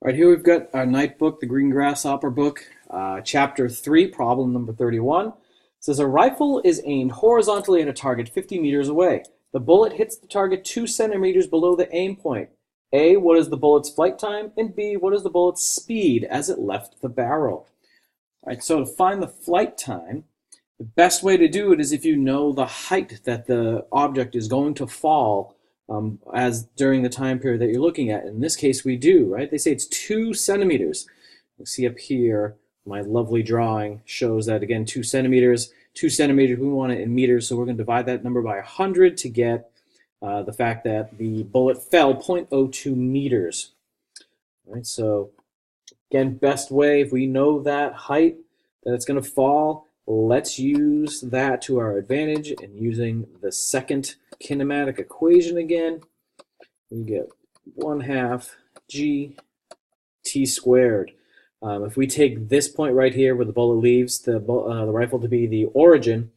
All right, here we've got our night book, the Green Grasshopper book, chapter 3, problem number 31. It says a rifle is aimed horizontally at a target 50 meters away. The bullet hits the target 2 centimeters below the aim point. A, what is the bullet's flight time? And B, what is the bullet's speed as it left the barrel? All right, so to find the flight time, the best way to do it is if you know the height that the object is going to fall as during the time period that you're looking at. In this case, we do, right? They say it's 2 centimeters. You see up here, my lovely drawing shows that, again, 2 centimeters. 2 centimeters, we want it in meters, so we're going to divide that number by 100 to get the fact that the bullet fell 0.02 meters. All right, so again, best way, if we know that height that it's going to fall, let's use that to our advantage. And using the second kinematic equation again, we get 1/2 g t squared. If we take this point right here where the bullet leaves the rifle to be the origin,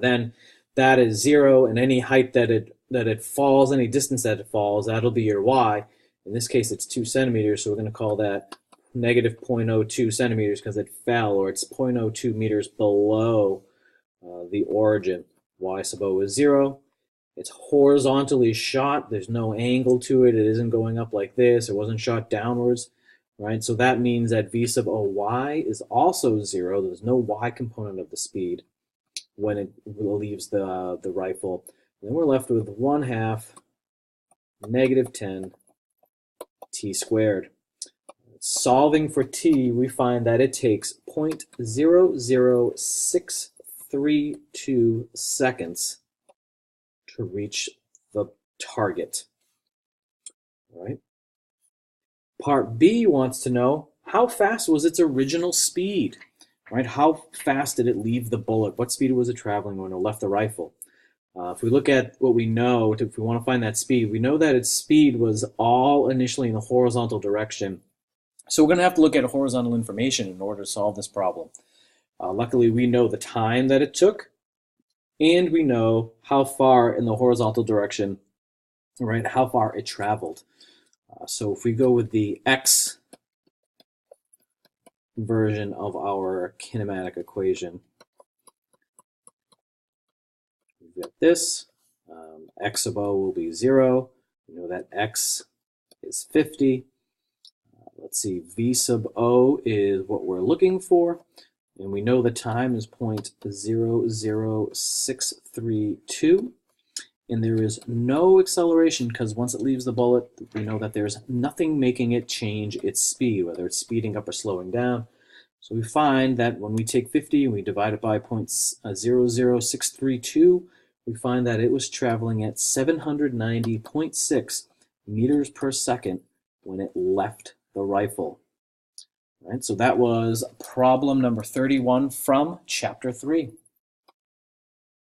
then that is 0, and any height that it falls, any distance that it falls, that'll be your y. In this case, it's 2 centimeters, so we're going to call that negative 0.02 centimeters because it fell, or it's 0.02 meters below the origin. Y sub O is 0. It's horizontally shot. There's no angle to it. It isn't going up like this. It wasn't shot downwards, right? So that means that V sub OY is also 0. There's no Y component of the speed when it leaves the rifle. And then we're left with 1/2 negative 10 t squared. Solving for t, we find that it takes 0.00632 seconds to reach the target. All right. Part B wants to know how fast was its original speed, right? How fast did it leave the bullet? What speed was it traveling when it left the rifle? If we look at what we know, if we want to find that speed, we know that its speed was all initially in the horizontal direction. So we're going to have to look at horizontal information in order to solve this problem. Luckily, we know the time that it took, and we know how far in the horizontal direction, right, how far it traveled. So if we go with the x version of our kinematic equation, we've got this. X sub O will be 0. We know that x is 50. Let's see, V sub O is what we're looking for, and we know the time is 0.00632, and there is no acceleration because once it leaves the bullet, we know that there's nothing making it change its speed, whether it's speeding up or slowing down. So we find that when we take 50 and we divide it by 0.00632, we find that it was traveling at 790.6 meters per second when it left the rifle. All right, so that was problem number 31 from chapter 3.